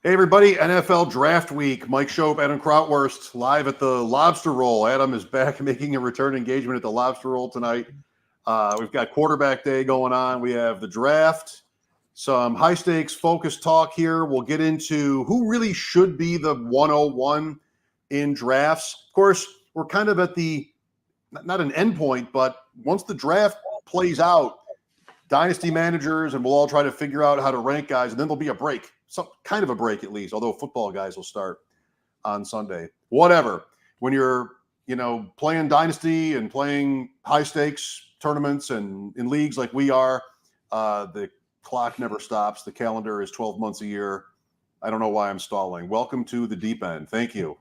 Hey, everybody. NFL Draft Week. Mike Shope, Adam Krautwurst, live at the Lobster Roll. Adam is back making a return engagement at the Lobster Roll tonight. We've got quarterback day going on. We have the draft, some high-stakes focus talk here. We'll get into who really should be the 101 in drafts. Of course, we're kind of at the, not an end point, but once the draft plays out, dynasty managers, and we'll all try to figure out how to rank guys, and then there'll be a break. Some kind of a break at least, although football guys will start on Sunday. Whatever. When you're, playing dynasty and playing high stakes tournaments and in leagues like we are, the clock never stops. The calendar is 12 months a year. I don't know why I'm stalling. Welcome to the deep end. Thank you.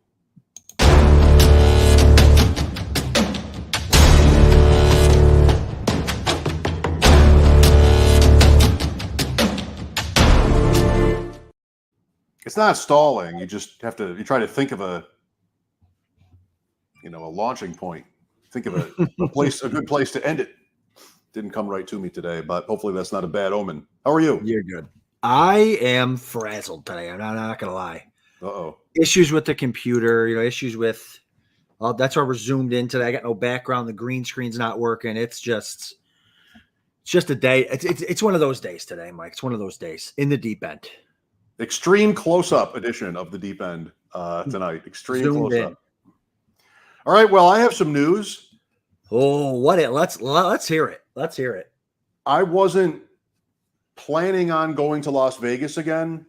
It's not stalling. You just have to, you try to think of a launching point. Think of a good place to end it. Didn't come right to me today, but hopefully that's not a bad omen. How are you? You're good. I am frazzled today. I'm not going to lie. Uh-oh. Issues with the computer, issues with, that's why we're zoomed in today. I got no background. The green screen's not working. It's just a day. It's one of those days today, Mike. It's one of those days in the deep end. Extreme close-up edition of the deep end tonight. Extreme Zoomed close-up. in. All right. Well, I have some news. Oh, let's hear it. Let's hear it. I wasn't planning on going to Las Vegas again,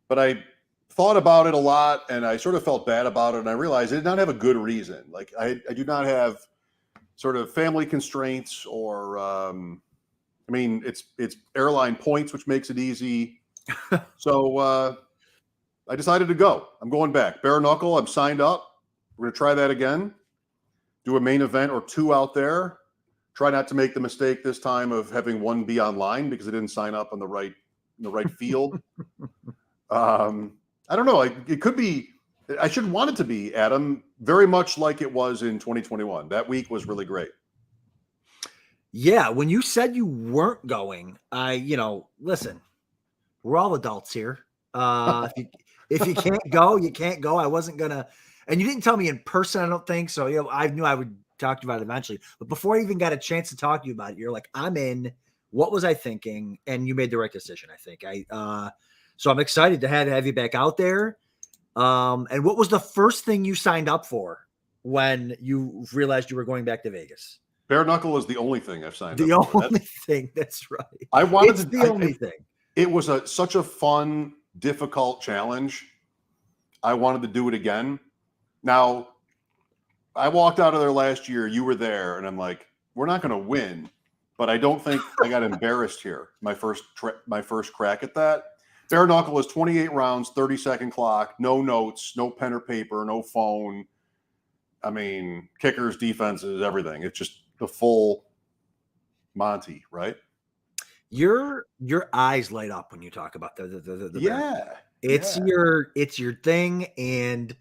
but I thought about it a lot, and I sort of felt bad about it, and I realized I did not have a good reason. Like I do not have sort of family constraints or it's airline points, which makes it easy. So I decided to go. I'm going back. Bare knuckle. I'm signed up. We're going to try that again. Do a main event or two out there. Try not to make the mistake this time of having one be online because I didn't sign up on the right field. I don't know. It could be. I should want it to be, Adam, very much like it was in 2021. That week was really great. Yeah, when you said you weren't going, listen. We're all adults here. If you can't go, you can't go. I wasn't gonna, and you didn't tell me in person. I don't think so. I knew I would talk to you about it eventually. But before I even got a chance to talk to you about it, you're like, "I'm in." What was I thinking? And you made the right decision. I think. So I'm excited to have you back out there. And what was the first thing you signed up for when you realized you were going back to Vegas? Bare knuckle is the only thing I've signed up for. The only thing. That's right. I wanted it's the only thing. It was such a fun, difficult challenge. I wanted to do it again. Now, I walked out of there last year. You were there, and I'm like, we're not going to win, but I don't think I got embarrassed here. My first crack at that. Bare knuckle is 28 rounds, 30-second clock, no notes, no pen or paper, no phone. I mean, kickers, defenses, everything. It's just the full Monty, right? Your eyes light up when you talk about the yeah. It's your thing, and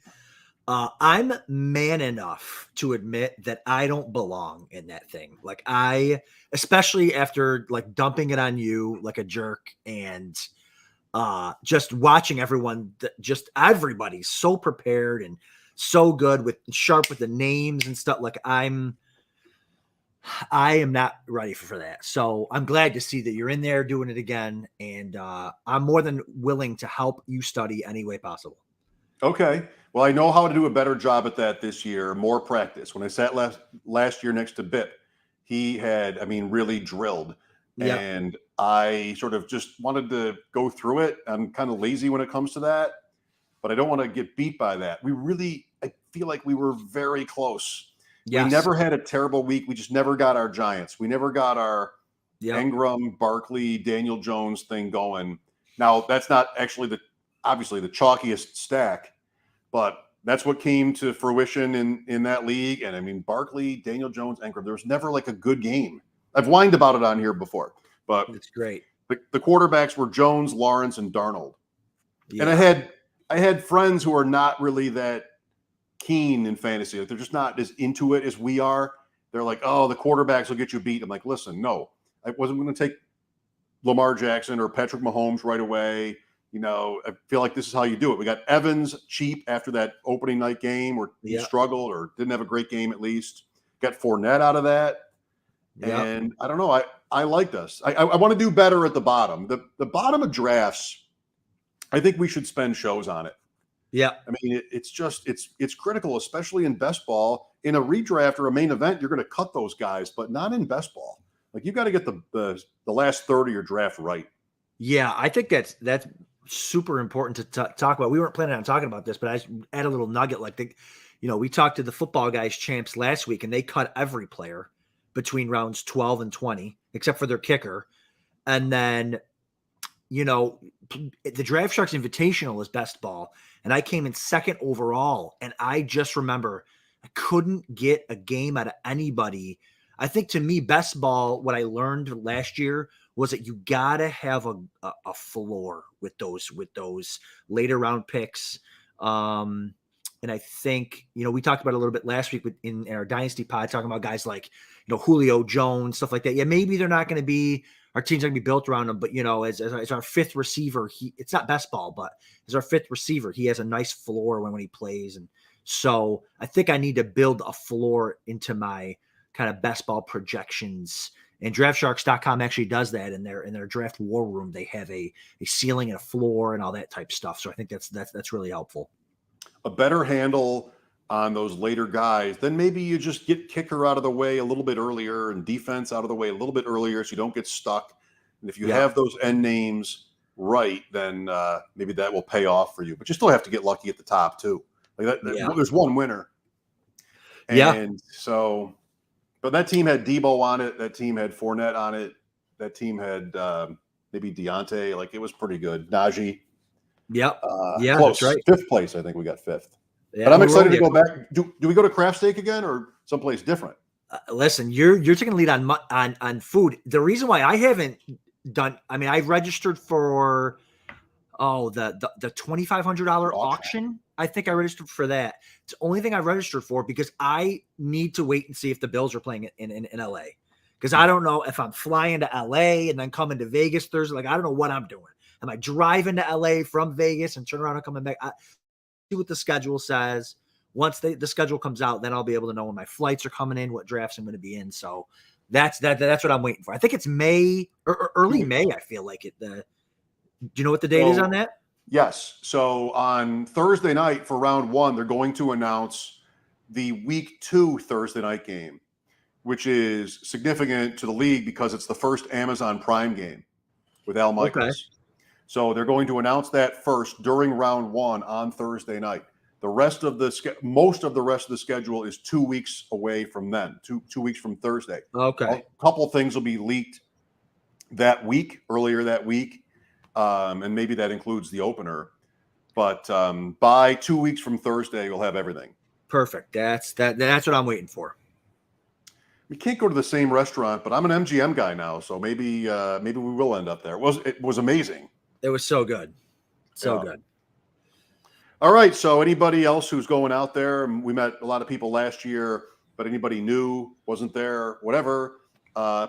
I'm man enough to admit that I don't belong in that thing. Like especially after like dumping it on you like a jerk, and just watching everybody's so prepared and so good sharp with the names and stuff. Like I am not ready for that. So I'm glad to see that you're in there doing it again. And I'm more than willing to help you study any way possible. Okay. Well, I know how to do a better job at that this year, more practice. When I sat last year next to Bip, he had, really drilled. Yep. And I sort of just wanted to go through it. I'm kind of lazy when it comes to that, but I don't want to get beat by that. I feel like we were very close. Yes. We never had a terrible week. We just never got our Giants. We never got our Ingram, Barkley, Daniel Jones thing going. Now, that's not actually obviously the chalkiest stack, but that's what came to fruition in that league. And Barkley, Daniel Jones, Ingram, there was never like a good game. I've whined about it on here before, but it's great. The quarterbacks were Jones, Lawrence, and Darnold. Yeah. And I had friends who are not really that keen in fantasy. Like they're just not as into it as we are. They're like, oh, the quarterbacks will get you beat. I'm like, listen, no, I wasn't going to take Lamar Jackson or Patrick Mahomes right away. I feel like this is how you do it. We got Evans cheap after that opening night game where he struggled or didn't have a great game at least. Got Fournette out of that. Yep. And I don't know. I like this. I want to do better at the bottom. The bottom of drafts, I think we should spend shows on it. Yeah. I mean, it's critical, especially in best ball. In a redraft or a main event, you're going to cut those guys, but not in best ball. Like you got to get the last third of your draft right. Yeah, I think that's super important to talk about. We weren't planning on talking about this, but I just add a little nugget. Like we talked to the Football Guys champs last week, and they cut every player between rounds 12 and 20, except for their kicker. And then, the Draft Sharks Invitational is best ball, and I came in second overall. And I just remember I couldn't get a game out of anybody. I think to me, best ball, what I learned last year was that you gotta have a floor with those later round picks. And I think, we talked about it a little bit last week in our Dynasty pod, talking about guys like, Julio Jones, stuff like that. Yeah, maybe they're not going to be, our team's not going to be built around him, but, as our fifth receiver, it's not best ball, but as our fifth receiver, he has a nice floor when he plays. And so I think I need to build a floor into my kind of best ball projections. And draftsharks.com actually does that in their draft war room. They have a ceiling and a floor and all that type stuff. So I think that's really helpful. A better handle on those later guys, then maybe you just get kicker out of the way a little bit earlier and defense out of the way a little bit earlier so you don't get stuck. And if you have those end names right, then maybe that will pay off for you. But you still have to get lucky at the top too. Like there's one winner. And so, but that team had Debo on it. That team had Fournette on it. That team had maybe Deontay. Like it was pretty good. Najee. Yep. Close. That's right. Fifth place, I think we got fifth. Yeah, but I'm excited to go back. Do we go to Craft Steak again or someplace different? Listen, you're taking the lead on food. The reason why I haven't done, I registered for the $2,500 auction. I think I registered for that. It's the only thing I registered for because I need to wait and see if the Bills are playing in LA. Because I don't know if I'm flying to LA and then coming to Vegas Thursday. Like I don't know what I'm doing. Am I driving to LA from Vegas and turn around and coming back? See what the schedule says. Once the schedule comes out, then I'll be able to know when my flights are coming in, what drafts I'm going to be in. So that's what I'm waiting for. I think it's May or early May. I feel like it. Do you know what the date is on that? Yes. So on Thursday night for round one, they're going to announce the week 2 Thursday night game, which is significant to the league because it's the first Amazon Prime game with Al Michaels. Okay. So they're going to announce that first during round one on Thursday night. The rest of most of the rest of the schedule is 2 weeks away from then, two weeks from Thursday. Okay. A couple things will be leaked earlier that week. And maybe that includes the opener. But by 2 weeks from Thursday, we'll have everything. Perfect. That's what I'm waiting for. We can't go to the same restaurant, but I'm an MGM guy now, so maybe we will end up there. It was amazing. It was so good. So good. All right. So anybody else who's going out there, we met a lot of people last year, but anybody new wasn't there, whatever,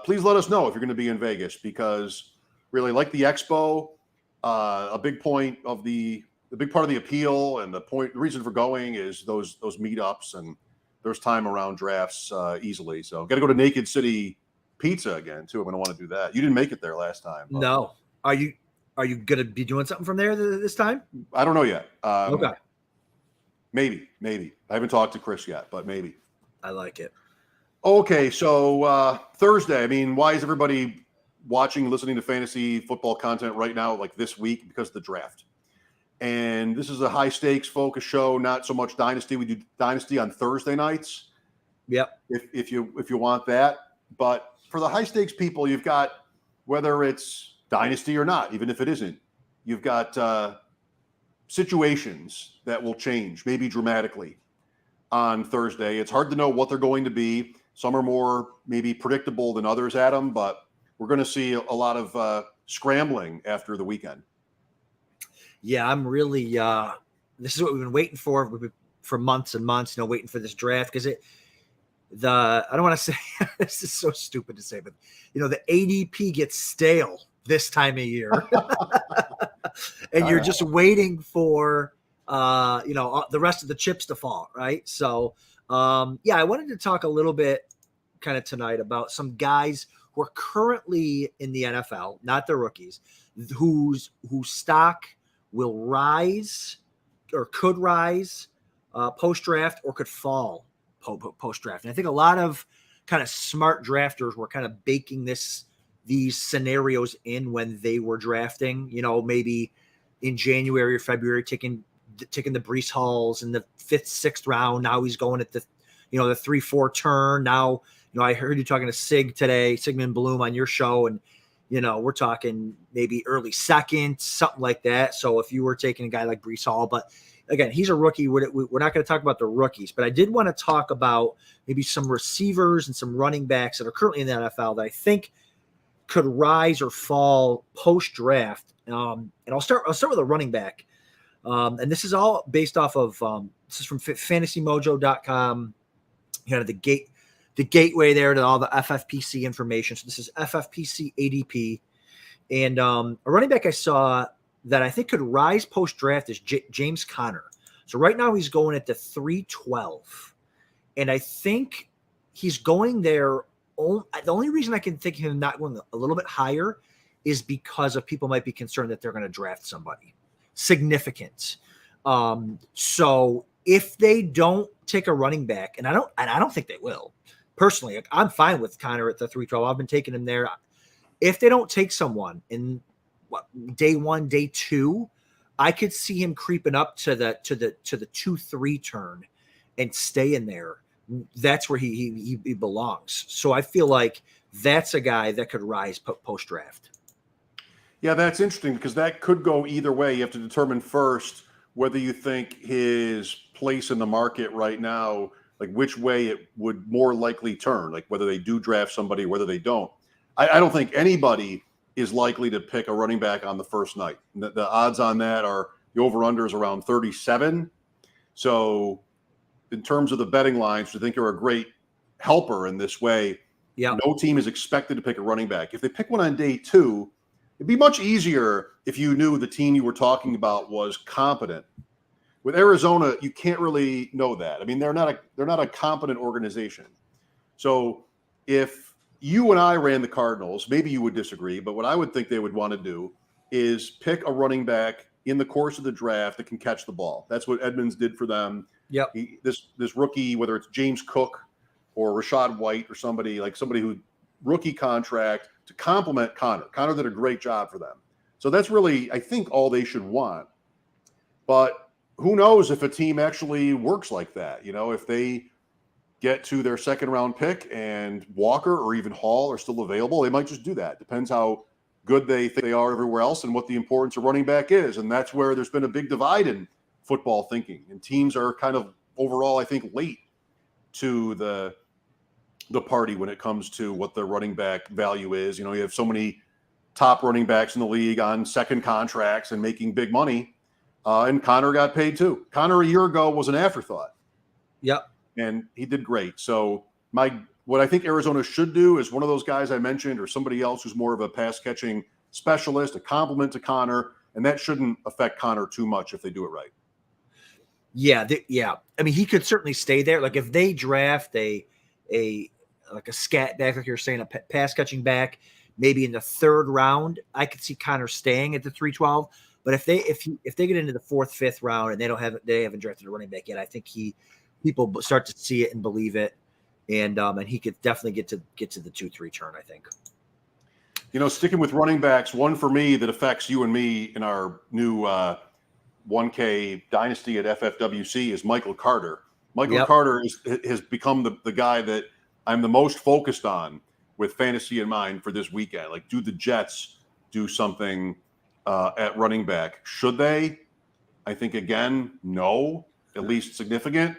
please let us know if you're going to be in Vegas because really like the expo, a big point of the big part of the appeal and the reason for going is those meetups and there's time around drafts easily. So got to go to Naked City Pizza again too. I'm going to want to do that. You didn't make it there last time. But... No. Are you going to be doing something from there this time? I don't know yet. Okay. Maybe. I haven't talked to Chris yet, but maybe. I like it. Okay, so Thursday. Why is everybody watching, listening to fantasy football content right now, like this week, because of the draft? And this is a high stakes focus show, not so much Dynasty. We do Dynasty on Thursday nights. Yep. If you want that, but for the high stakes people, you've got whether it's Dynasty or not, even if it isn't, you've got situations that will change, maybe dramatically, on Thursday. It's hard to know what they're going to be. Some are more maybe predictable than others, Adam, but we're going to see a lot of scrambling after the weekend. Yeah, I'm really this is what we've been waiting for months and months, waiting for this draft because I don't want to say this is so stupid to say, but the ADP gets stale this time of year. and you're just waiting for the rest of the chips to fall, right? So I wanted to talk a little bit kind of tonight about some guys who are currently in the NFL, not the rookies, whose stock will rise or could rise post draft or could fall post draft. And I think a lot of kind of smart drafters were kind of baking these scenarios in when they were drafting, maybe in January or February, taking the Breece Halls in the 5th, 6th round. Now he's going at the 3-4 turn. Now, I heard you talking to Sigmund Bloom on your show, and we're talking maybe early 2nd, something like that. So if you were taking a guy like Breece Hall, but again, he's a rookie. We're not going to talk about the rookies, but I did want to talk about maybe some receivers and some running backs that are currently in the NFL that I think could rise or fall post draft. And I'll start with a running back. And this is all based off of this is from fantasymojo.com. The gateway there to all the FFPC information. So this is FFPC ADP. And a running back I saw that I think could rise post draft is James Conner. So right now he's going at the 312. And I think he's going there. The only reason I can think of him not going a little bit higher is because of people might be concerned that they're going to draft somebody significant. So if they don't take a running back, and I don't think they will. Personally, I'm fine with Conner at the 312. I've been taking him there. If they don't take someone in day 1, day 2, I could see him creeping up to the 2-3 turn and stay in there. That's where he belongs. So I feel like that's a guy that could rise post draft. Yeah, that's interesting because that could go either way. You have to determine first whether you think his place in the market right now, like which way it would more likely turn, like whether they do draft somebody, whether they don't. I don't think anybody is likely to pick a running back on the first night. The odds on that are the over-under is around 37. So in terms of the betting lines, I think they're a great helper in this way. Yeah. No team is expected to pick a running back. If they pick one on day 2, it'd be much easier if you knew the team you were talking about was competent. With Arizona, you can't really know that. I mean, they're not a competent organization. So if you and I ran the Cardinals, maybe you would disagree, but what I would think they would want to do is pick a running back in the course of the draft that can catch the ball. That's what Edmonds did for them. Yep. This rookie, whether it's James Cook or Rashad White or somebody who rookie contract to complement Conner. Conner did a great job for them. So that's really, I think, all they should want. But who knows if a team actually works like that? If they get to their 2nd round pick and Walker or even Hall are still available, they might just do that. Depends how good they think they are everywhere else and what the importance of running back is. And that's where there's been a big divide in football thinking. And teams are kind of overall, I think, late to the party when it comes to what the running back value is. You have so many top running backs in the league on 2nd contracts and making big money. And Conner got paid too. Conner a year ago was an afterthought. Yep. And he did great. So what I think Arizona should do is one of those guys I mentioned or somebody else who's more of a pass catching specialist, a complement to Conner, and that shouldn't affect Conner too much if they do it right. Yeah. I mean, he could certainly stay there. Like if they draft a scat back, like you're saying, a pass catching back, maybe in the 3rd round, I could see Conner staying at the 312. But if they get into the 4th, 5th round and they haven't drafted a running back yet, I think people start to see it and believe it, and he could definitely get to the 2-3 turn, I think. Sticking with running backs, one for me that affects you and me in our new 1K dynasty at FFWC is Michael Carter. Michael Carter has become the guy that I'm the most focused on with fantasy in mind for this weekend. Like, do the Jets do something at running back? Should they? I think, again, no, at least significant.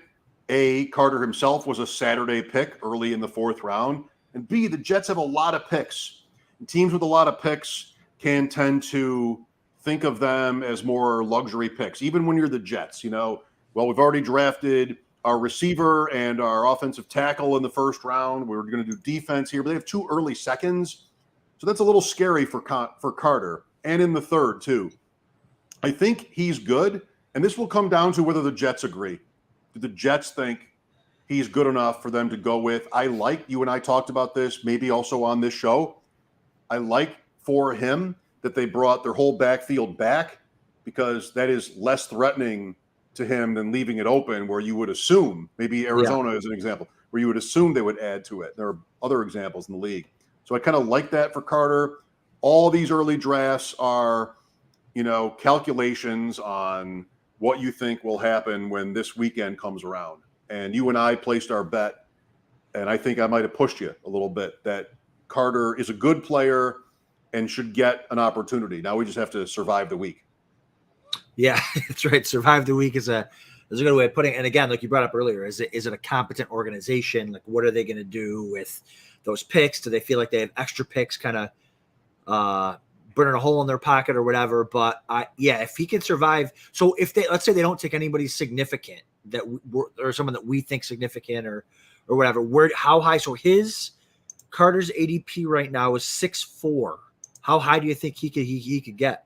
A, Carter himself was a Saturday pick early in the 4th round. And B, the Jets have a lot of picks. And teams with a lot of picks can tend to think of them as more luxury picks, even when you're the Jets. We've already drafted our receiver and our offensive tackle in the 1st round. We're going to do defense here, but they have 2 early seconds. So that's a little scary for Carter, and in the 3rd too. I think he's good, and this will come down to whether the Jets agree. Do the Jets think he's good enough for them to go with? I like, you and I talked about this, maybe also on this show. I like for him that they brought their whole backfield back, because that is less threatening to him than leaving it open, where you would assume, maybe Arizona is an example, where you would assume they would add to it. There are other examples in the league. So I kind of like that for Carter. All these early drafts are, calculations on what you think will happen when this weekend comes around. And you and I placed our bet, and I think I might have pushed you a little bit, that Carter is a good player and should get an opportunity. Now we just have to survive the week. Yeah, that's right. Survive the week is a good way of putting it. And again, like you brought up earlier, is it a competent organization? Like, what are they going to do with those picks? Do they feel like they have extra picks kind of burning a hole in their pocket or whatever? But if he can survive. So if let's say they don't take anybody significant or someone that we think significant or whatever, how high? So Carter's ADP right now is 6'4". How high do you think he could get?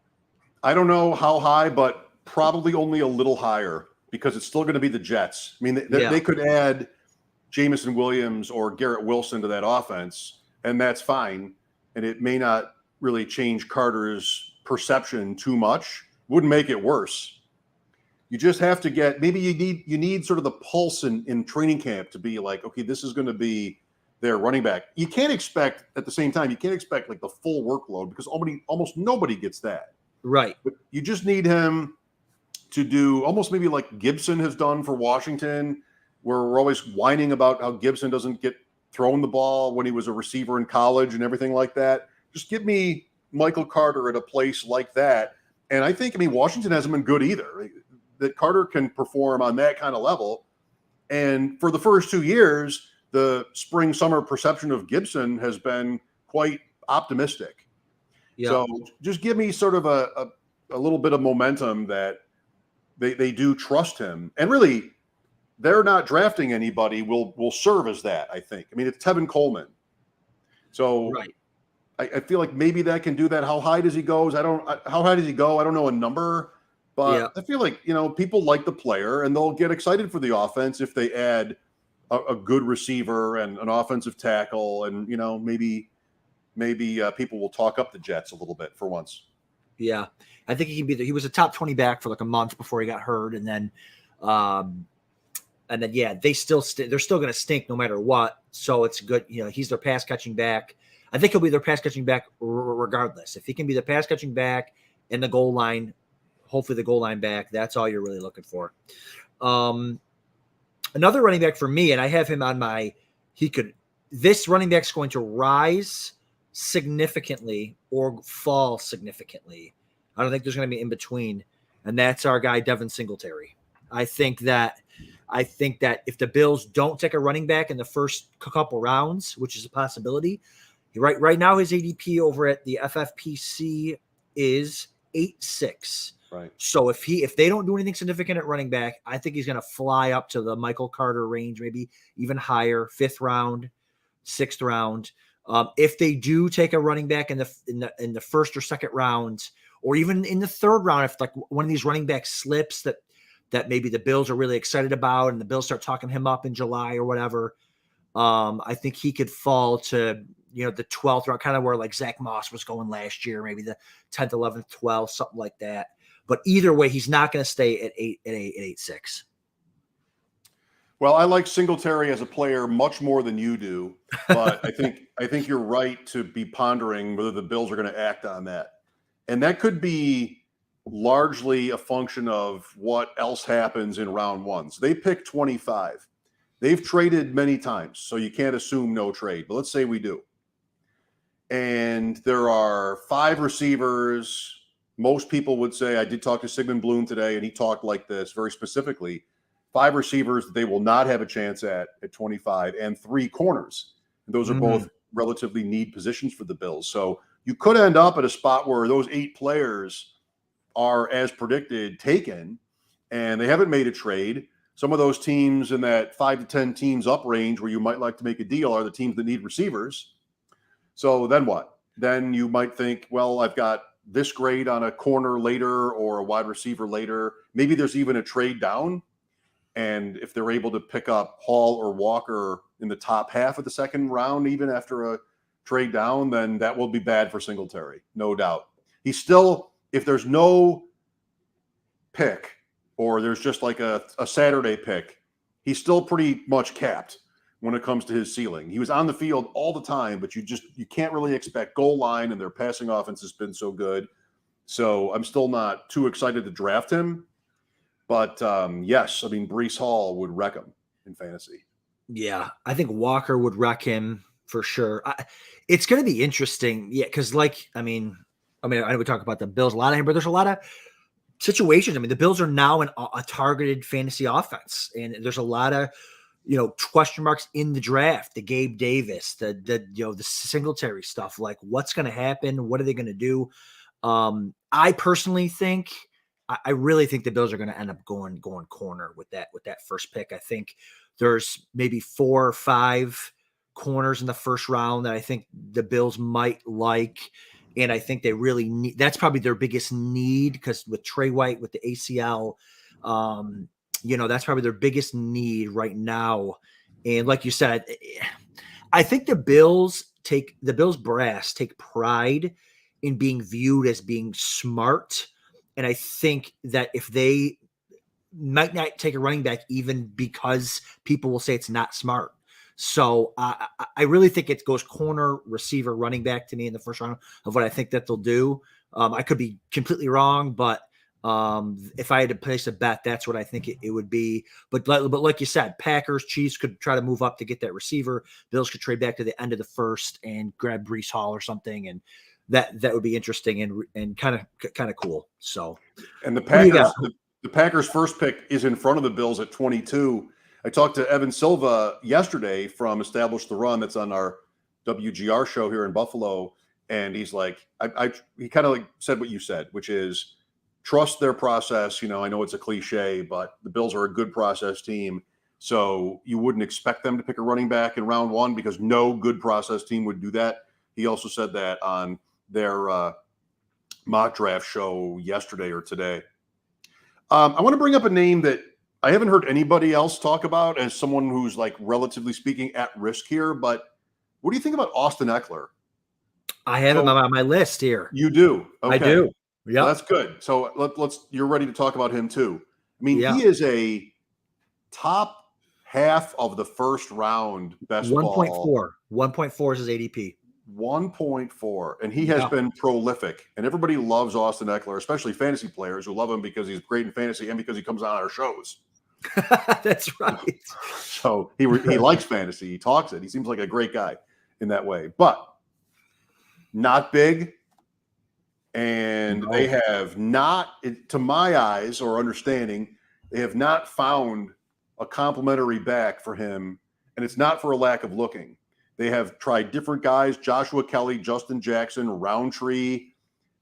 I don't know how high, but probably only a little higher, because it's still going to be the Jets. I mean, they could add Jameson Williams or Garrett Wilson to that offense, and that's fine. And it may not really change Carter's perception too much. Wouldn't make it worse. You just have to get, maybe you need sort of the pulse in training camp to be like, okay, this is going to be their running back. You can't expect, at the same time, like the full workload, because almost nobody gets that. Right. But you just need him to do almost maybe like Gibson has done for Washington, where we're always whining about how Gibson doesn't get thrown the ball when he was a receiver in college and everything like that. Just give me Michael Carter at a place like that. And I think, Washington hasn't been good either. That Carter can perform on that kind of level. And for the first 2 years, the spring-summer perception of Gibson has been quite optimistic. Yeah. So just give me sort of a little bit of momentum that they do trust him. And really, they're not drafting anybody will serve as that, I think. It's Tevin Coleman. So right. I feel like maybe that can do that. How high does he go? How high does he go? I don't know a number, but I feel like, people like the player, and they'll get excited for the offense if they add a good receiver and an offensive tackle, and maybe people will talk up the Jets a little bit for once. Yeah, I think he can be he was a top 20 back for like a month before he got hurt, and then they're still going to stink no matter what. So it's good, he's their pass catching back. I think he'll be their pass catching back regardless. If he can be the pass catching back in the goal line, hopefully the goal line back, that's all you're really looking for. Another running back for me, and I have him on this running back's going to rise significantly or fall significantly. I don't think there's going to be in between. And that's our guy, Devin Singletary. I think that if the Bills don't take a running back in the first couple rounds, which is a possibility, right now his ADP over at the FFPC is 8.6. Right. So if they don't do anything significant at running back, I think he's going to fly up to the Michael Carter range, maybe even higher, 5th round, 6th round. If they do take a running back in the first or second round, or even in the 3rd round, if like one of these running backs slips that maybe the Bills are really excited about, and the Bills start talking him up in July or whatever, I think he could fall to the 12th round, kind of where like Zach Moss was going last year, maybe the 10th, 11th, 12th, something like that. But either way, he's not going to stay at 8.6. Well, I like Singletary as a player much more than you do, but I think you're right to be pondering whether the Bills are going to act on that. And that could be largely a function of what else happens in round 1. So they pick 25. They've traded many times, so you can't assume no trade. But let's say we do. And there are 5 receivers. Most people would say, I did talk to Sigmund Bloom today, and he talked like this very specifically. 5 receivers that they will not have a chance at 25, and 3 corners. And those are both relatively need positions for the Bills. So you could end up at a spot where those 8 players are, as predicted, taken, and they haven't made a trade. Some of those teams in that 5 to 10 teams up range where you might like to make a deal are the teams that need receivers. So then what? Then you might think, well, I've got this grade on a corner later or a wide receiver later, maybe there's even a trade down. And if they're able to pick up Hall or Walker in the top half of the second round, even after a trade down, then that will be bad for Singletary, no doubt. He's still, if there's no pick or there's just like a Saturday pick, he's still pretty much capped when it comes to his ceiling. He was on the field all the time, but you can't really expect goal line, and their passing offense has been so good. So I'm still not too excited to draft him. But yes, I mean, Breece Hall would wreck him in fantasy. Yeah, I think Walker would wreck him for sure. It's going to be interesting. Yeah, because I know we talk about the Bills a lot here, but there's a lot of situations. I mean, the Bills are now a targeted fantasy offense, and there's a lot of question marks in the draft. The Gabe Davis, the Singletary stuff. Like, what's going to happen? What are they going to do? I personally think. I really think the Bills are going to end up going corner with that first pick. I think there's maybe 4 or 5 corners in the first round that I think the Bills might like, and I think they really need. That's probably their biggest need, because with Trey White with the ACL, that's probably their biggest need right now. And like you said, I think the Bills brass take pride in being viewed as being smart. And I think that if they might not take a running back, even because people will say it's not smart. So I really think it goes corner, receiver, running back to me in the first round of what I think that they'll do. I could be completely wrong, but if I had to place a bet, that's what I think it would be. But like you said, Packers, Chiefs could try to move up to get that receiver. Bills could trade back to the end of the first and grab Breece Hall or something, and that would be interesting and kind of cool. So, and the Packers first pick is in front of the Bills at 22. I talked to Evan Silva yesterday from Establish the Run, that's on our WGR show here in Buffalo, and he's like, he kind of like said what you said, which is trust their process. I know it's a cliche, but the Bills are a good process team, so you wouldn't expect them to pick a running back in round 1 because no good process team would do that. He also said that on their mock draft show yesterday or today. I want to bring up a name that I haven't heard anybody else talk about as someone who's, like, relatively speaking, at risk here. But what do you think about Austin Eckler? I have him on my list here. You do? Okay. I do. Yeah, well, that's good. So let's. You're ready to talk about him too. I mean, yeah. He is a top half of the first round best 1.4. 1.4 is his ADP. 1.4, and he has been prolific, and everybody loves Austin Eckler, especially fantasy players who love him because he's great in fantasy and because he comes on our shows. That's right. So he likes fantasy. He talks it. He seems like a great guy in that way, but not big. And they have not, to my eyes or understanding, they have not found a complimentary back for him, and it's not for a lack of looking. They have tried different guys: Joshua Kelly, Justin Jackson, Roundtree.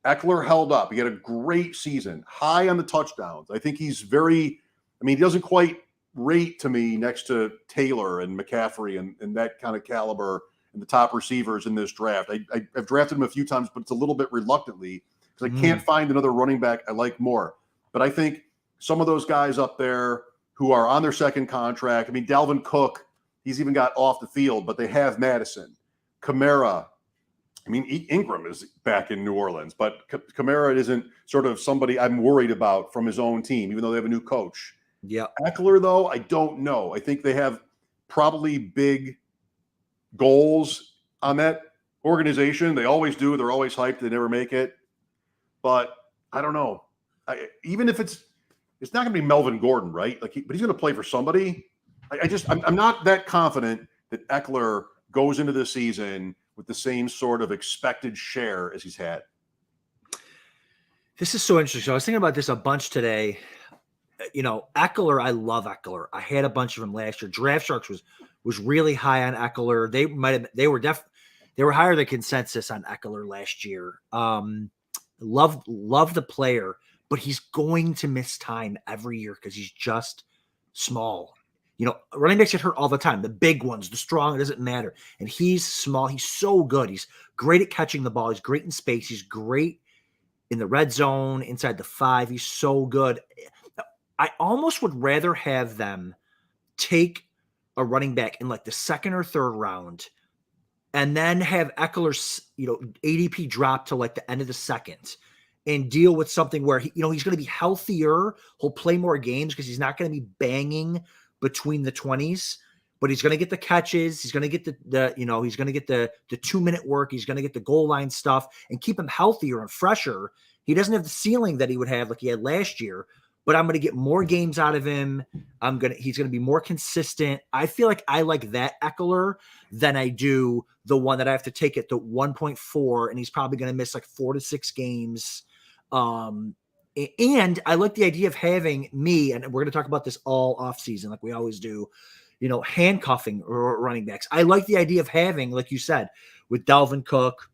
Eckler held up. He had a great season, high on the touchdowns. I think he's he doesn't quite rate to me next to Taylor and McCaffrey and that kind of caliber and the top receivers in this draft. I've drafted him a few times, but it's a little bit reluctantly because I can't find another running back I like more. But I think some of those guys up there who are on their second contract, Dalvin Cook, he's even got off the field, but they have Madison. Kamara, Ingram is back in New Orleans, but Kamara isn't sort of somebody I'm worried about from his own team, even though they have a new coach. Yeah. Eckler, though, I don't know. I think they have probably big goals on that organization. They always do. They're always hyped. They never make it. But I don't know. Even if it's not going to be Melvin Gordon, right? But he's going to play for somebody. I'm not that confident that Eckler goes into the season with the same sort of expected share as he's had. This is so interesting. I was thinking about this a bunch today. Eckler, I love Eckler. I had a bunch of them last year. Draft Sharks was really high on Eckler. They were higher than consensus on Eckler last year. Love the player, but he's going to miss time every year because he's just small. Running backs get hurt all the time. The big ones, the strong, it doesn't matter. And he's small. He's so good. He's great at catching the ball. He's great in space. He's great in the red zone, inside the 5. He's so good. I almost would rather have them take a running back in like the second or third round and then have Eckler's, ADP drop to like the end of the second and deal with something where he's going to be healthier. He'll play more games because he's not going to be banging between the 20s, but he's going to get the catches. He's going to get he's going to get the 2-minute work. He's going to get the goal line stuff and keep him healthier and fresher. He doesn't have the ceiling that he would have like he had last year, but I'm going to get more games out of him. He's going to be more consistent. I feel like I like that Eckler than I do the one that I have to take at the 1.4, and he's probably going to miss like 4 to 6 games. And I like the idea of having me, and we're going to talk about this all off season, like we always do, handcuffing running backs. I like the idea of having, like you said, with Dalvin Cook,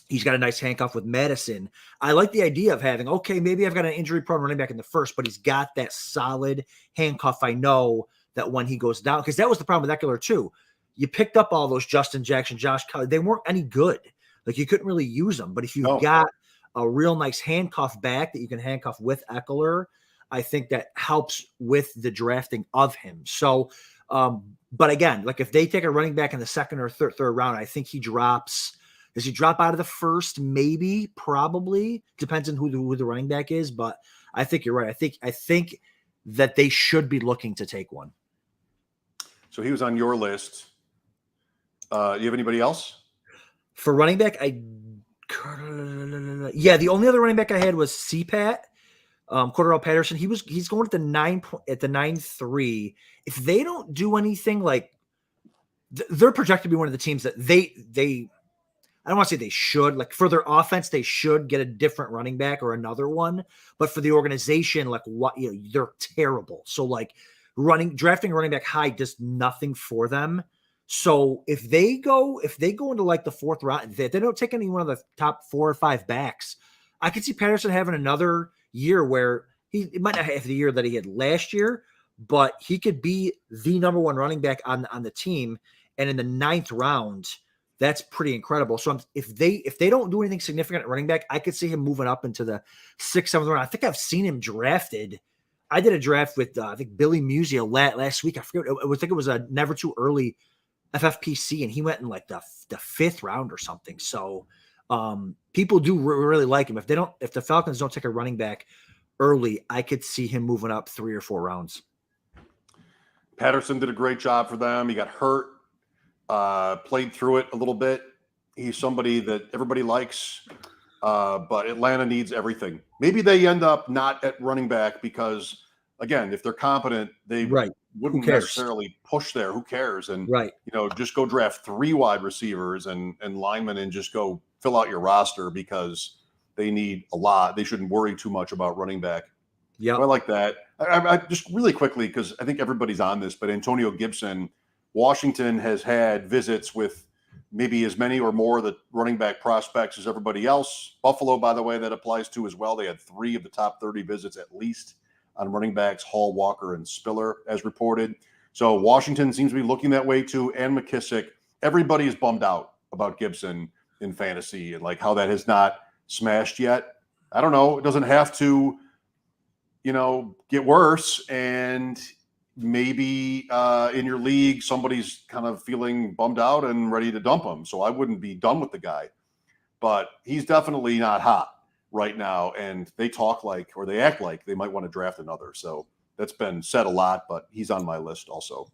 he's got a nice handcuff with Madison. I like the idea of having, okay, maybe I've got an injury-prone running back in the first, but he's got that solid handcuff. I know that when he goes down, because that was the problem with Eckler too. You picked up all those Justin Jackson, Josh Kelly. They weren't any good. Like you couldn't really use them. But if you've got a real nice handcuff back that you can handcuff with Eckler, I think that helps with the drafting of him. So, but again, like if they take a running back in the second or third round, I think he drops. Does he drop out of the first? Maybe, probably. Depends on who the running back is. But I think you're right. I think that they should be looking to take one. So he was on your list. You have anybody else? For running back, the only other running back I had was CPAT, Cordell Patterson. He's going at the 9.3. If they don't do anything, like they're projected to be one of the teams that they I don't want to say they should, like for their offense, they should get a different running back or another one. But for the organization, like they're terrible. So like drafting a running back high does nothing for them. So if they go into like the 4th round, they don't take any one of the top 4 or 5 backs, I could see Patterson having another year where he might not have the year that he had last year, but he could be the number 1 running back on the team. And in the 9th round, that's pretty incredible. So if they don't do anything significant at running back, I could see him moving up into the 6th, 7th round. I think I've seen him drafted. I did a draft with I think Billy Musial last week. I forget. I think it was a never too early FFPC, and he went in like the 5th round or something. So people do really like him. If the Falcons don't take a running back early, I could see him moving up 3 or 4 rounds. Patterson did a great job for them. He got hurt. Played through it a little bit. He's somebody that everybody likes, but Atlanta needs everything. Maybe they end up not at running back because, again, if they're competent, they wouldn't necessarily push there. Who cares? And just go draft 3 wide receivers and linemen and just go fill out your roster because they need a lot. They shouldn't worry too much about running back. Yeah, I like that. I just really quickly, because I think everybody's on this, but Antonio Gibson. Washington has had visits with maybe as many or more of the running back prospects as everybody else. Buffalo, by the way, that applies to as well. They had 3 of the top 30 visits at least on running backs, Hall, Walker, and Spiller, as reported. So Washington seems to be looking that way too, and McKissick. Everybody is bummed out about Gibson in fantasy and like how that has not smashed yet. I don't know. It doesn't have to, get worse. And maybe in your league, somebody's kind of feeling bummed out and ready to dump him. So I wouldn't be done with the guy, but he's definitely not hot right now. And they act like they might want to draft another. So that's been said a lot, but he's on my list also.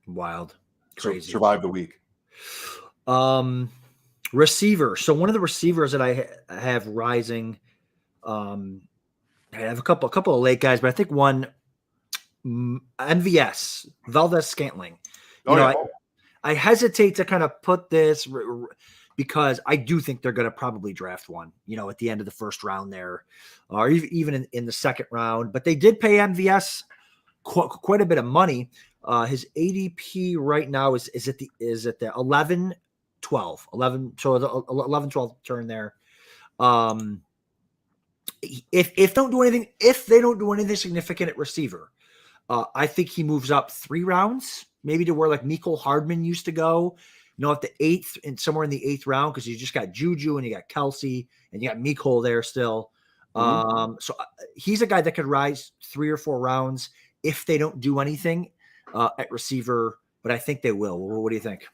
Wild. Crazy. So survive the week. Receiver. So one of the receivers that I have rising, I have a couple of late guys, but I think one, MVS, Valdez-Scantling. I hesitate to kind of put this because I do think they're going to probably draft one, at the end of the 1st round there, or even in the 2nd round. But they did pay MVS quite a bit of money. His ADP right now is at the 11-12, so the 11-12 turn there. If they don't do anything significant at receiver, I think he moves up 3 rounds, maybe to where like Mecole Hardman used to go, at the 8th and somewhere in the 8th round, because you just got Juju and you got Kelsey and you got Mecole there still. So he's a guy that could rise 3 or 4 rounds if they don't do anything at receiver, but I think they will. What do you think?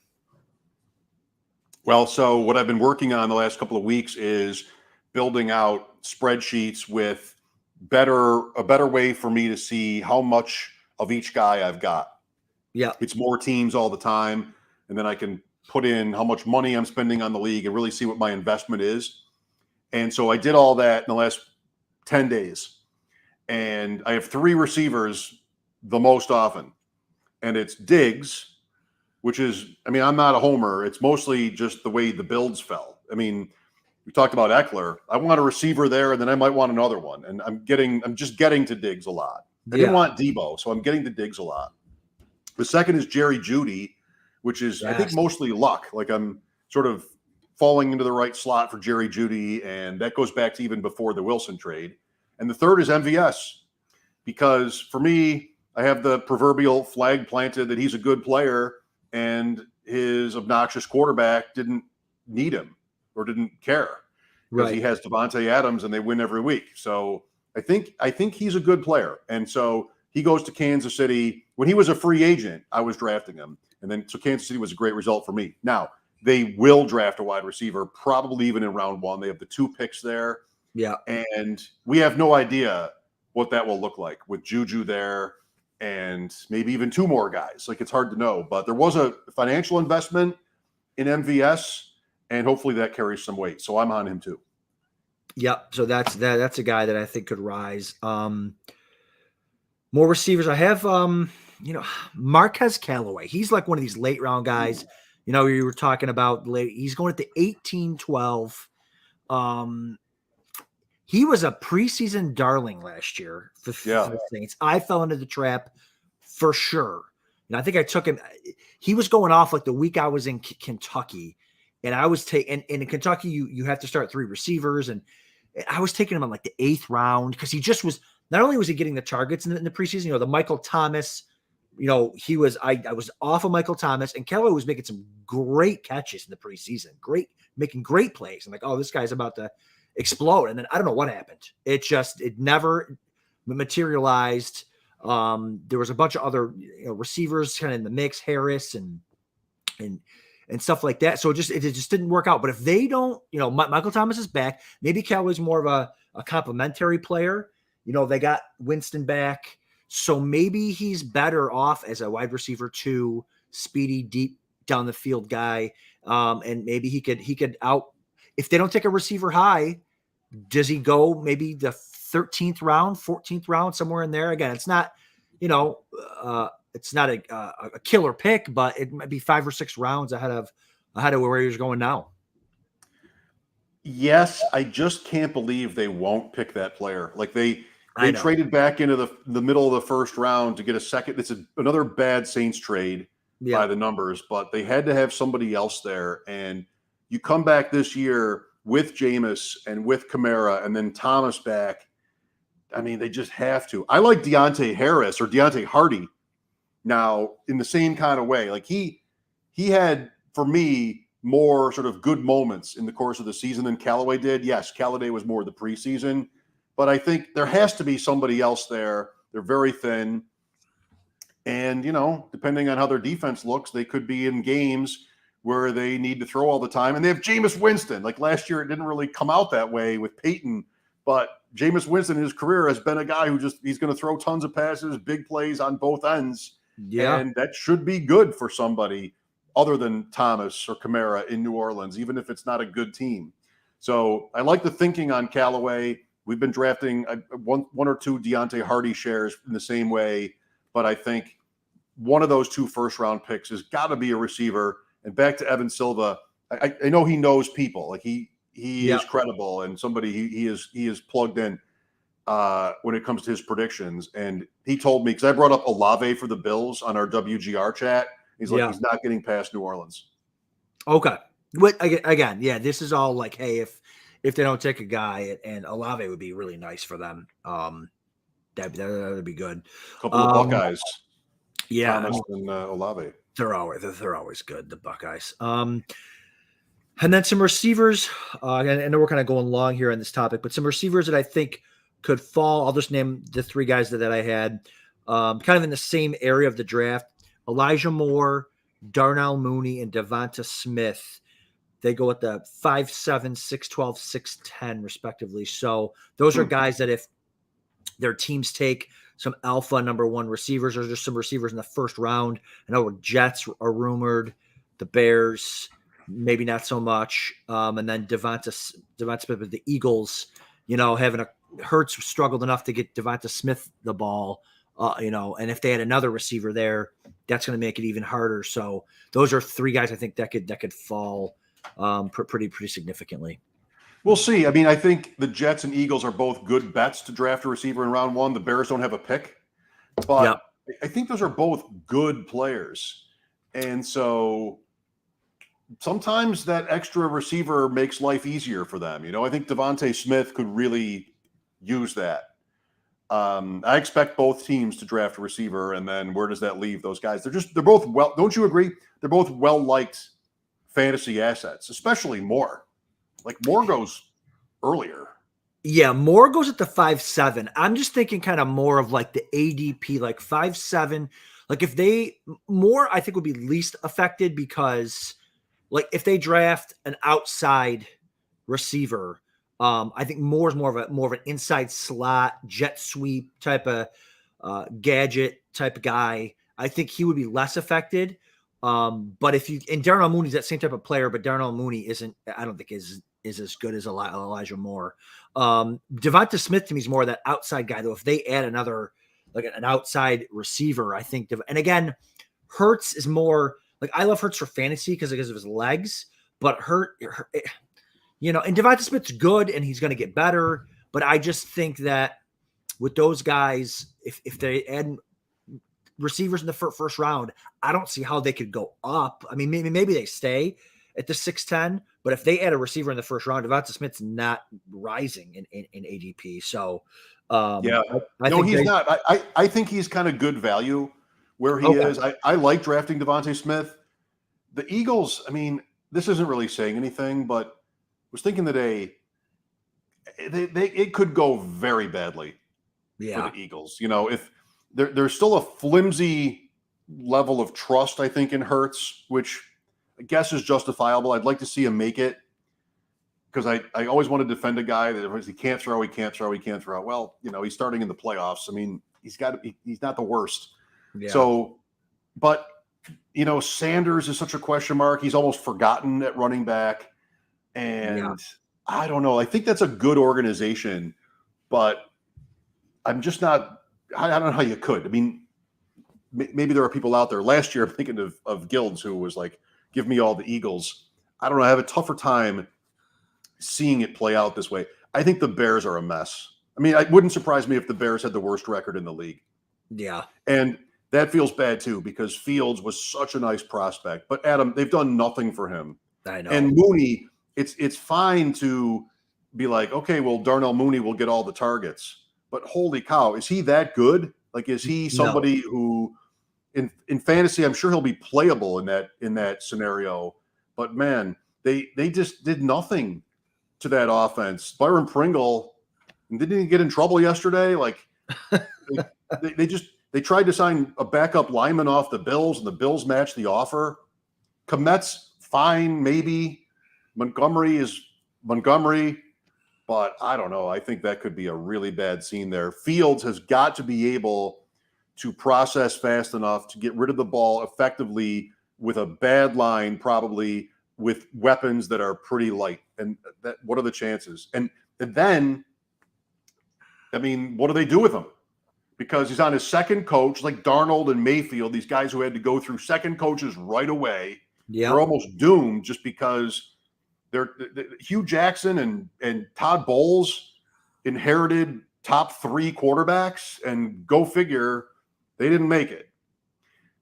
Well, so what I've been working on the last couple of weeks is building out spreadsheets with a better way for me to see how much of each guy I've got. Yeah. It's more teams all the time, and then I can put in how much money I'm spending on the league and really see what my investment is. And so I did all that in the last 10 days. And I have 3 receivers the most often. And it's Diggs, which is, I mean, I'm not a homer. It's mostly just the way the builds fell. I mean, we talked about Eckler. I want a receiver there, and then I might want another one. And I'm just getting to Diggs a lot. I didn't want Debo, so I'm getting to Diggs a lot. The second is Jerry Jeudy, which is, I think, mostly luck. Like I'm sort of falling into the right slot for Jerry Jeudy, and that goes back to even before the Wilson trade. And the third is MVS, because for me, I have the proverbial flag planted that he's a good player, and his obnoxious quarterback didn't need him or didn't care because he has Devontae Adams and they win every week. So I think he's a good player. And so he goes to Kansas City. When he was a free agent, I was drafting him. And then so Kansas City was a great result for me. Now, they will draft a wide receiver, probably even in round 1. They have the 2 picks there. Yeah. And we have no idea what that will look like with Juju there and maybe even 2 more guys. Like, it's hard to know. But there was a financial investment in MVS, and hopefully that carries some weight. So I'm on him too. Yep. So that's a guy that I think could rise. More receivers. I have Marquez Callaway. He's like one of these late round guys. You know, you were talking about late. He's going at the 18-12. He was a preseason darling last year for the Saints. I fell into the trap for sure. And I think I took him. He was going off like the week I was in Kentucky. And I was taking, and in Kentucky, you have to start 3 receivers. And I was taking him on like the 8th round because he just was, not only was he getting the targets in the preseason, you know, the Michael Thomas, you know, I was off of Michael Thomas, and Callaway was making some great catches in the preseason, making great plays. I'm like, oh, this guy's about to explode. And then I don't know what happened. It never materialized. There was a bunch of other receivers kind of in the mix, Harris and stuff like that. So it just didn't work out. But if they don't, Michael Thomas is back. Maybe Callaway's more of a complementary player. They got Winston back. So maybe he's better off as a wide receiver 2, speedy, deep down the field guy. And maybe he could out, if they don't take a receiver high, does he go maybe the 13th round, 14th round, somewhere in there? Again, it's not, it's not a killer pick, but it might be 5 or 6 rounds ahead of where he's going now. Yes, I just can't believe they won't pick that player. Like they traded back into the middle of the first round to get a second. It's another bad Saints trade by the numbers, but they had to have somebody else there. And you come back this year with Jameis and with Kamara and then Thomas back. I mean, they just have to. I like Deontay Harris or Deontay Hardy now in the same kind of way. Like he had, for me, more sort of good moments in the course of the season than Callaway did. Yes, Callaway was more the preseason, but I think there has to be somebody else there. They're very thin. And, depending on how their defense looks, they could be in games where they need to throw all the time. And they have Jameis Winston. Like last year, it didn't really come out that way with Peyton, but Jameis Winston in his career has been a guy who he's going to throw tons of passes, big plays on both ends. Yeah. And that should be good for somebody other than Thomas or Kamara in New Orleans, even if it's not a good team. So I like the thinking on Callaway. We've been drafting one or two Deontay Hardy shares in the same way, but I think one of those 2 first-round picks has got to be a receiver. And back to Evan Silva, I know he knows people. Like he is credible and somebody he is plugged in when it comes to his predictions. And he told me, because I brought up Olave for the Bills on our WGR chat. He's like, he's not getting past New Orleans. Okay. But again, this is all like, hey, if they don't take a guy, and Olave would be really nice for them. That would be good. A couple of Buckeyes. Yeah. Thomas and Olave. They're always good, the Buckeyes. And then some receivers, and I know we're kind of going long here on this topic, but some receivers that I think could fall. I'll just name the three guys that I had kind of in the same area of the draft. Elijah Moore, Darnell Mooney, and Devonta Smith. They go at the 5'7", 6'12", 6'10", respectively. So those are guys that if their teams take some alpha number one receivers, or just some receivers in the first round. I know Jets are rumored, the Bears maybe not so much, and then Devonta Smith with the Eagles. Having Hurts struggled enough to get Devonta Smith the ball. And if they had another receiver there, that's going to make it even harder. So those are three guys I think that could fall pretty significantly. We'll see. I mean, I think the Jets and Eagles are both good bets to draft a receiver in round one. The Bears don't have a pick, but I think those are both good players. And so sometimes that extra receiver makes life easier for them. I think Devonta Smith could really use that. I expect both teams to draft a receiver, and then where does that leave those guys? They're both well. Don't you agree? They're both well-liked fantasy assets, especially Moore. Like Moore goes earlier. Yeah, Moore goes at the 5'7". I'm just thinking kind of more of like the ADP, like 5'7". Like Moore, I think would be least affected because like if they draft an outside receiver, I think Moore's more of an inside slot, jet sweep type of gadget type of guy. I think he would be less affected. But and Darnell Mooney's that same type of player, but Darnell Mooney I don't think is as good as Elijah Moore. Devonta Smith to me is more of that outside guy, though. If they add another, like an outside receiver, I think, and again, Hurts is more like, I love Hurts for fantasy because of his legs, but and Devonta Smith's good and he's going to get better. But I just think that with those guys, if they add receivers in the first round, I don't see how they could go up. I mean, maybe they stay at the 6'10", but if they add a receiver in the first round, Devonta Smith's not rising in ADP. So, he's not. I think he's kind of good value where he is. I like drafting Devonta Smith. The Eagles, I mean, this isn't really saying anything, but I was thinking today, it could go very badly for the Eagles. If there's still a flimsy level of trust, I think, in Hurts, which I guess is justifiable. I'd like to see him make it because I always want to defend a guy that he can't throw. Well, he's starting in the playoffs. I mean, he's not the worst. Yeah. So, but Sanders is such a question mark. He's almost forgotten at running back. And I don't know. I think that's a good organization, but I'm just not. I don't know how you could. I mean, maybe there are people out there. Last year, I'm thinking of Gilds, who was like, give me all the Eagles. I don't know. I have a tougher time seeing it play out this way. I think the Bears are a mess. I mean, it wouldn't surprise me if the Bears had the worst record in the league. Yeah. And that feels bad, too, because Fields was such a nice prospect. But, Adam, they've done nothing for him. I know. And Mooney, it's fine to be like, okay, well, Darnell Mooney will get all the targets. But holy cow, is he that good? Like, is he somebody who in fantasy, I'm sure he'll be playable in that scenario. But man, they just did nothing to that offense. Byron Pringle didn't he get in trouble yesterday. Like they tried to sign a backup lineman off the Bills, and the Bills matched the offer. Komet's fine, maybe. Montgomery is Montgomery. But I don't know. I think that could be a really bad scene there. Fields has got to be able to process fast enough to get rid of the ball effectively with a bad line, probably with weapons that are pretty light. And what are the chances? And then, I mean, what do they do with him? Because he's on his second coach, like Darnold and Mayfield, these guys who had to go through second coaches right away. Yeah. They're almost doomed just because Hugh Jackson and Todd Bowles inherited top three quarterbacks, and go figure, they didn't make it.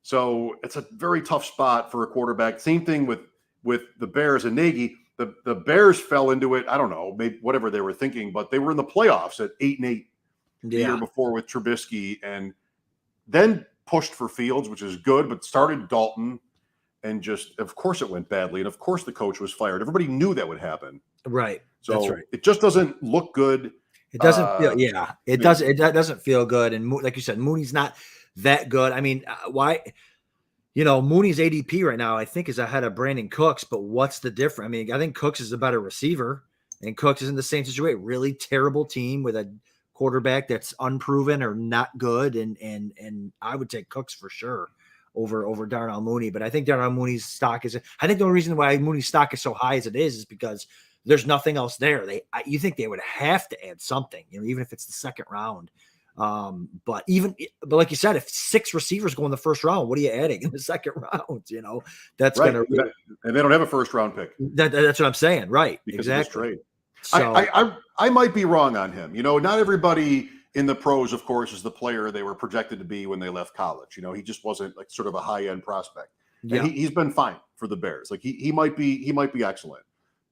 So it's a very tough spot for a quarterback. Same thing with the Bears and Nagy. The Bears fell into it. I don't know, maybe whatever they were thinking, but they were in the playoffs at 8-8 the year before with Trubisky, and then pushed for Fields, which is good, but started Dalton. and just, of course it went badly. And of course the coach was fired. Everybody knew that would happen. Right. So That's right. it just doesn't look good. It doesn't feel, it doesn't, it doesn't feel good. And like you said, Mooney's not that good. I mean, why, Mooney's ADP right now, I think, is ahead of Brandon Cooks, but what's the difference? I mean, I think Cooks is a better receiver, and Cooks is in the same situation. Really terrible team with a quarterback that's unproven or not good. And I would take Cooks for sure over Darnell Mooney. But I think Darnell Mooney's stock I think the only reason why Mooney's stock is so high as it is because there's nothing else there. You think they would have to add something, even if it's the second round. But like you said, if 6 receivers go in the first round, what are you adding in the second round? That's right. going to, and they don't have a first round pick. That's what I'm saying. Right. Because exactly. Of this trade. So, I might be wrong on him. Not everybody in the pros, of course, is the player they were projected to be when they left college. He just wasn't like sort of a high end prospect. And Yeah. he's been fine for the Bears. Like he might be excellent,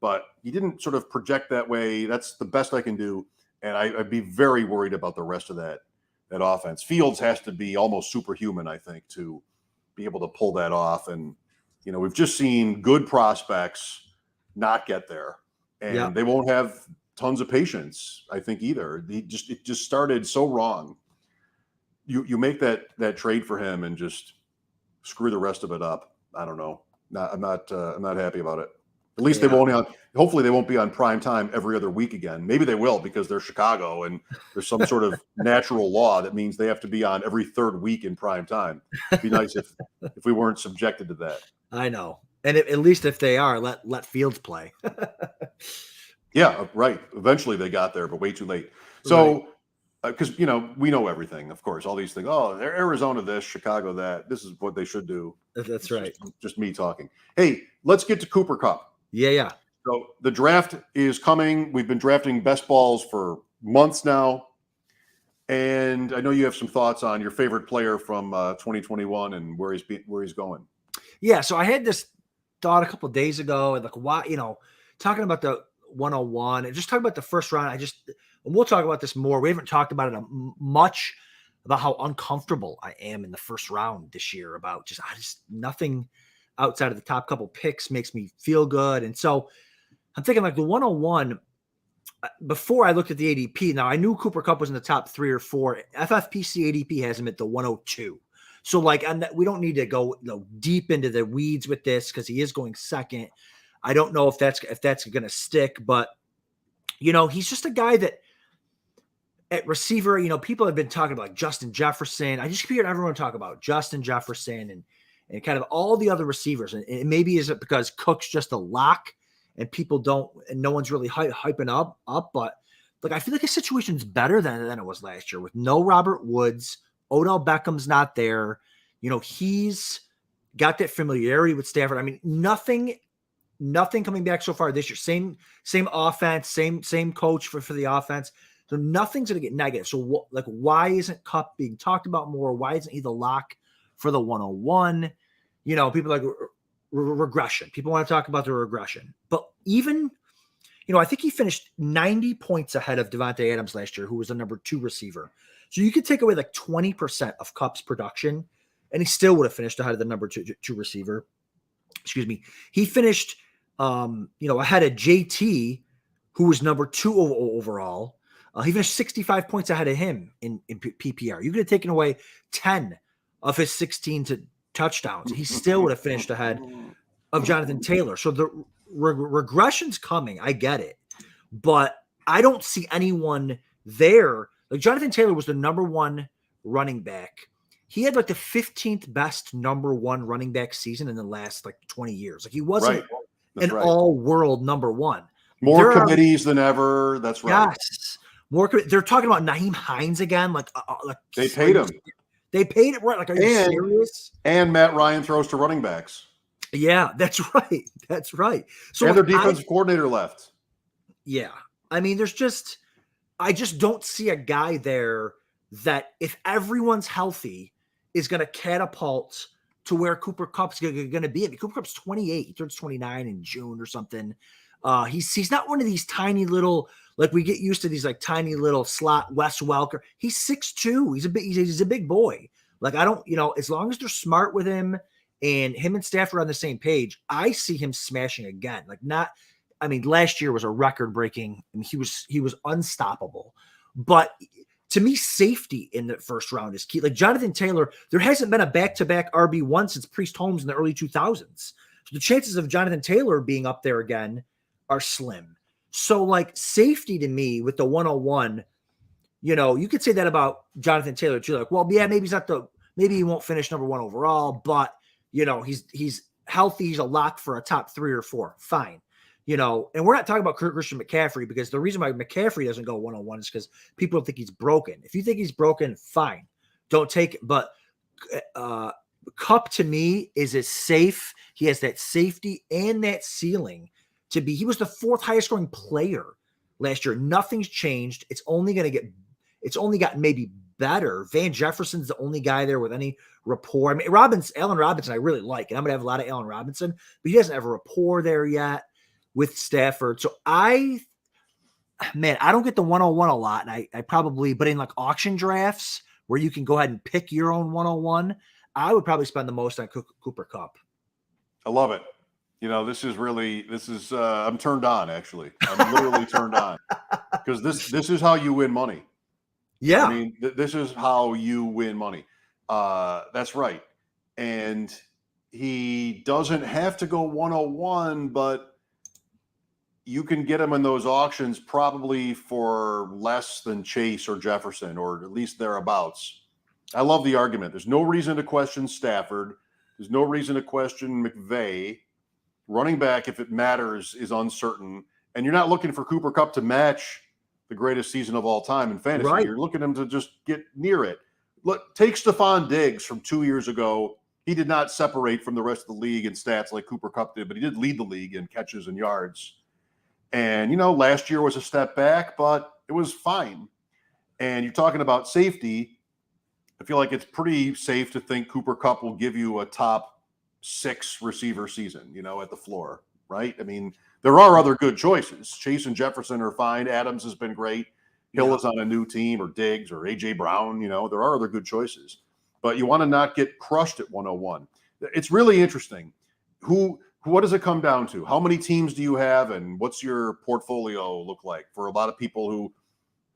but he didn't sort of project that way. That's the best I can do. And I'd be very worried about the rest of that offense. Fields has to be almost superhuman, I think, to be able to pull that off. And, we've just seen good prospects not get there. And they won't have tons of patience, I think, either. It just started so wrong. You make that trade for him and just screw the rest of it up. I don't know. I'm not happy about it. At least they won't. Hopefully, they won't be on prime time every other week again. Maybe they will because they're Chicago and there's some sort of natural law that means they have to be on every third week in prime time. It'd be nice if we weren't subjected to that. I know, and at least if they are, let Fields play. Yeah, right. Eventually, they got there, but way too late. So, because we know everything, of course. All these things. Oh, they're Arizona this, Chicago that. This is what they should do. That's right. Just me talking. Hey, let's get to Cooper Kupp. Yeah. So the draft is coming. We've been drafting best balls for months now. And I know you have some thoughts on your favorite player from 2021 and where he's going. Yeah. So I had this thought a couple of days ago, and like, why, talking about the 101 and just talking about the first round. And we'll talk about this more. We haven't talked about it much about how uncomfortable I am in the first round this year about just nothing outside of the top couple picks makes me feel good. And so I'm thinking like the 101, before I looked at the ADP, now I knew Cooper Kupp was in the top 3 or 4. FFPC ADP has him at the 102. So like, we don't need to go deep into the weeds with this because he is going second. I don't know if that's going to stick, but he's just a guy that at receiver, people have been talking about like Justin Jefferson. I just hear everyone talk about Justin Jefferson and kind of all the other receivers. And maybe is it because Cook's just a lock and people don't, and no one's really hyping up. But like, I feel like the situation's better than it was last year with no Robert Woods. Odell Beckham's not there. He's got that familiarity with Stafford. I mean, nothing coming back so far this year. Same offense, same coach for the offense. So nothing's going to get negative. So why isn't Kupp being talked about more? Why isn't he the lock for the 101? People like regression. People want to talk about the regression. But even, I think he finished 90 points ahead of Devontae Adams last year, who was the number 2 receiver. So you could take away like 20% of Kupp's production, and he still would have finished ahead of the number two receiver. Excuse me. He finished, ahead of JT, who was number 2 overall. He finished 65 points ahead of him in PPR. You could have taken away 10 of his 16 touchdowns. He still would have finished ahead of Jonathan Taylor. So the regression's coming. I get it. But I don't see anyone there. Like Jonathan Taylor was the number 1 running back. He had like the 15th best number 1 running back season in the last like 20 years. Like he wasn't an all-world number 1. More committees than ever. That's right. Yes. They're talking about Nyheim Hines again. Like they paid him. They paid it right. Like, are you serious? And Matt Ryan throws to running backs. Yeah, that's right. That's right. So and their defensive coordinator left. Yeah. I mean, I just don't see a guy there that if everyone's healthy is going to catapult to where Cooper Kupp's going to be. I mean, Cooper Kupp's 28. He turns 29 in June or something. He's not one of these tiny little, like we get used to these like tiny little slot Wes Welker. He's 6'2". He's a big boy. Like I don't, as long as they're smart with him and him and Stafford are on the same page, I see him smashing again. Last year was a record breaking. He was unstoppable. But to me, safety in the first round is key. Like Jonathan Taylor, there hasn't been a back-to-back RB1 since Priest Holmes in the early 2000s. So the chances of Jonathan Taylor being up there again are slim. So like safety to me with the 101, you could say that about Jonathan Taylor too. Like, well, yeah, maybe he won't finish number 1 overall, but he's healthy. He's a lock for a top 3 or 4. Fine. And we're not talking about Christian McCaffrey, because the reason why McCaffrey doesn't go 101 is because people don't think he's broken. If you think he's broken, fine. Don't take it. But Kupp to me is as safe. He has that safety and that ceiling to be. He was the 4th highest scoring player last year. Nothing's changed. It's only gotten maybe better. Van Jefferson's the only guy there with any rapport. I mean, Allen Robinson, I really like, and I'm going to have a lot of Allen Robinson, but he doesn't have a rapport there yet with Stafford. So I don't get the 101 a lot. And I probably, but in like auction drafts where you can go ahead and pick your own 101, I would probably spend the most on Cooper Kupp. I love it. I'm turned on, actually. I'm literally turned on, because this is how you win money. Yeah. I mean, this is how you win money. That's right. And he doesn't have to go 101, but you can get him in those auctions probably for less than Chase or Jefferson, or at least thereabouts. I love the argument. There's no reason to question Stafford. There's no reason to question McVay. Running back, if it matters, is uncertain. And you're not looking for Cooper Kupp to match the greatest season of all time in fantasy. Right. You're looking at him to just get near it. Look, take Stephon Diggs from 2 years ago. He did not separate from the rest of the league in stats like Cooper Kupp did, but he did lead the league in catches and yards. And, last year was a step back, but it was fine. And you're talking about safety. I feel like it's pretty safe to think Cooper Kupp will give you a top 6 receiver season, at the floor, right? I mean, there are other good choices. Chase and Jefferson are fine. Adams has been great. Hill is on a new team, or Diggs or A.J. Brown. There are other good choices. But you want to not get crushed at 101. It's really interesting. What does it come down to? How many teams do you have, and what's your portfolio look like? For a lot of people who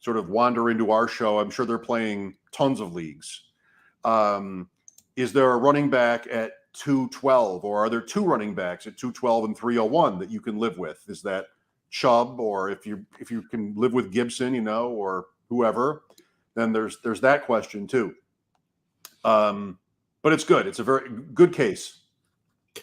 sort of wander into our show, I'm sure they're playing tons of leagues. Is there a running back at 212, or are there 2 running backs at 212 and 301 that you can live with? Is that Chubb, or if you can live with Gibson, or whoever, then there's that question too. But it's good. It's a very good case.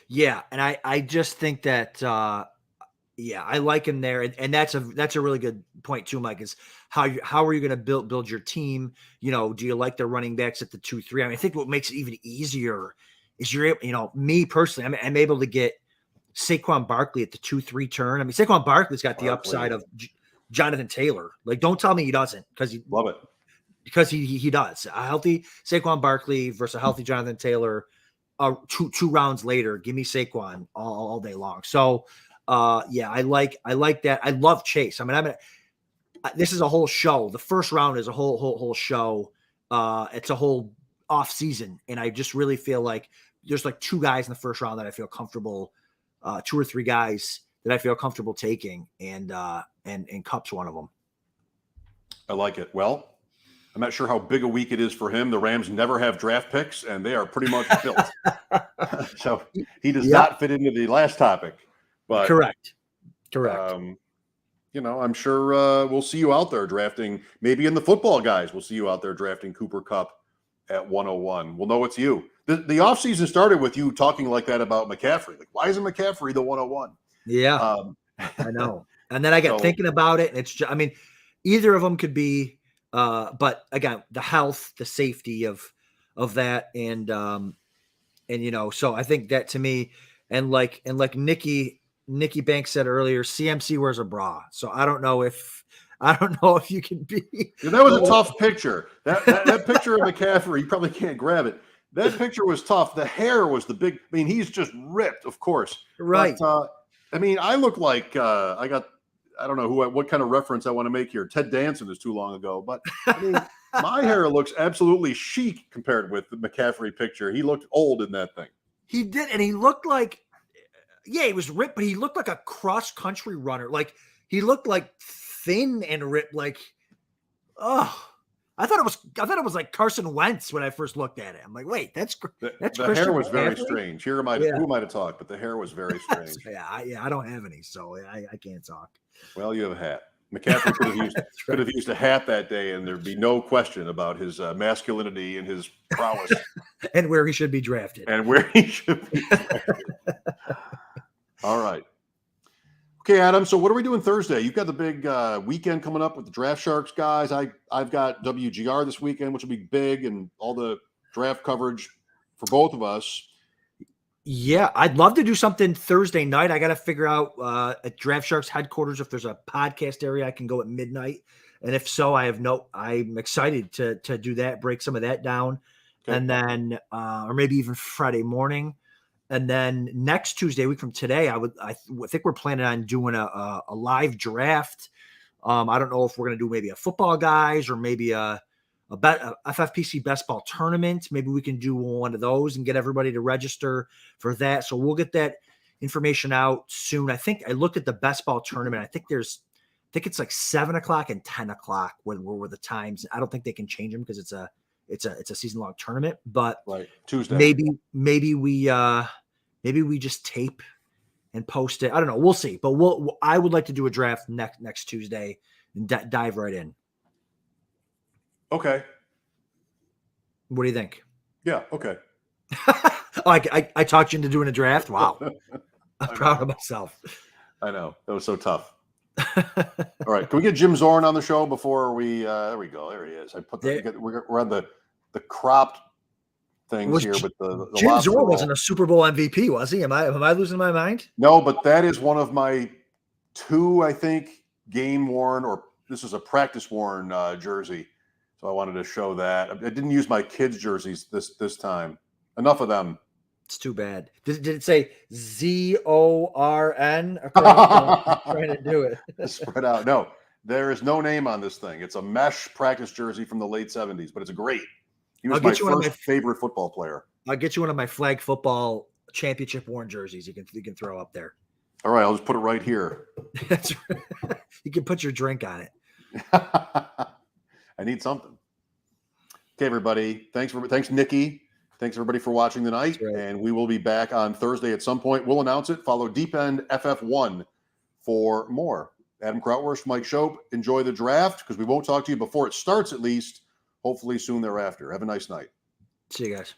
Yeah, and I just think that I like him there, and that's a really good point too, Mike. Is how are you going to build your team? Do you like the running backs at the 2-3? I mean, I think what makes it even easier is you're able, me personally, I'm able to get Saquon Barkley at the 2-3 turn. I mean, Saquon Barkley's got the upside of Jonathan Taylor. Like, don't tell me he doesn't, because love it, because he does. A healthy Saquon Barkley versus a healthy Jonathan Taylor. Two rounds later, give me Saquon all day long. So, I like that. I love Chase. I mean, this is a whole show. The first round is a whole show. It's a whole off season, and I just really feel like there's like 2 guys in the first round that I feel comfortable, 2 or 3 guys that I feel comfortable taking, and Kupp's one of them. I like it. Well, I'm not sure how big a week it is for him. The Rams never have draft picks, and they are pretty much built. So he does not fit into the last topic. But correct. I'm sure we'll see you out there drafting. Maybe in the football guys, we'll see you out there drafting Cooper Kupp at 101. We'll know it's you. The offseason started with you talking like that about McCaffrey. Like, why isn't McCaffrey the 101? Yeah, I know. And then I got thinking about it, and it's just, I mean, either of them could be. But again, the health, the safety of that, and so I think that to me, and like Nikki Banks said earlier, CMC wears a bra, so I don't know if you can be. Yeah, that was a tough picture. That picture of McCaffrey, you probably can't grab it. That picture was tough. The hair was the big. I mean, he's just ripped, of course. Right. But, I mean, I look like I don't know what kind of reference I want to make here. Ted Danson is too long ago, but I mean, my hair looks absolutely chic compared with the McCaffrey picture. He looked old in that thing. He did, and he looked like, yeah, he was ripped, but he looked like a cross-country runner. Like, he looked like thin and ripped. Like, oh, I thought it was like Carson Wentz when I first looked at it. I'm like, wait, that's The Christian hair was very McCaffrey? strange. Who am I to talk? But the hair was very strange. I don't have any, so I can't talk. Well, you have a hat. McCaffrey could have used a hat that day, and there'd be no question about his masculinity and his prowess, and where he should be drafted. All right. Okay, Adam. So what are we doing Thursday? You've got the big weekend coming up with the Draft Sharks guys. I've got WGR this weekend, which will be big, and all the draft coverage for both of us. Yeah, I'd love to do something Thursday night. I got to figure out at Draft Sharks headquarters if there's a podcast area I can go at midnight, and if so, I'm excited to do that, break some of that down, okay. And then or maybe even Friday morning, and then next Tuesday, a week from today, I think we're planning on doing a live draft. I don't know if we're going to do maybe a football guys or maybe a FFPC best ball tournament. Maybe we can do one of those and get everybody to register for that. So we'll get that information out soon. I think I looked at the best ball tournament. I think it's like 7:00 and 10:00 were the times. I don't think they can change them because it's a season long tournament, but right. Tuesday. Maybe we just tape and post it. I don't know. We'll see, but I would like to do a draft next Tuesday and dive right in. Okay. What do you think? Yeah. Okay. I talked you into doing a draft. Wow. I'm proud of myself. I know. That was so tough. All right. Can we get Jim Zorn on the show before we, there we go. There he is. We're on the cropped things here, but the Jim Zorn wasn't a Super Bowl MVP, was he? Am I losing my mind? No, but that is one of my 2, I think, game worn, or this is a practice worn jersey. So I wanted to show that. I didn't use my kids' jerseys this time. Enough of them. It's too bad. Did it say ZORN? I'm trying to do it. Spread out. No, there is no name on this thing. It's a mesh practice jersey from the late 70s, but it's great. He was my first favorite football player. I'll get you one of my flag football championship worn jerseys. You can throw up there. All right, I'll just put it right here. That's right. You can put your drink on it. I need something. Okay, everybody. Thanks, Nikki. Thanks, everybody, for watching tonight. Right. And we will be back on Thursday at some point. We'll announce it. Follow Deep End FF1 for more. Adam Krautwurst, Mike Shope, enjoy the draft because we won't talk to you before it starts, at least. Hopefully soon thereafter. Have a nice night. See you guys.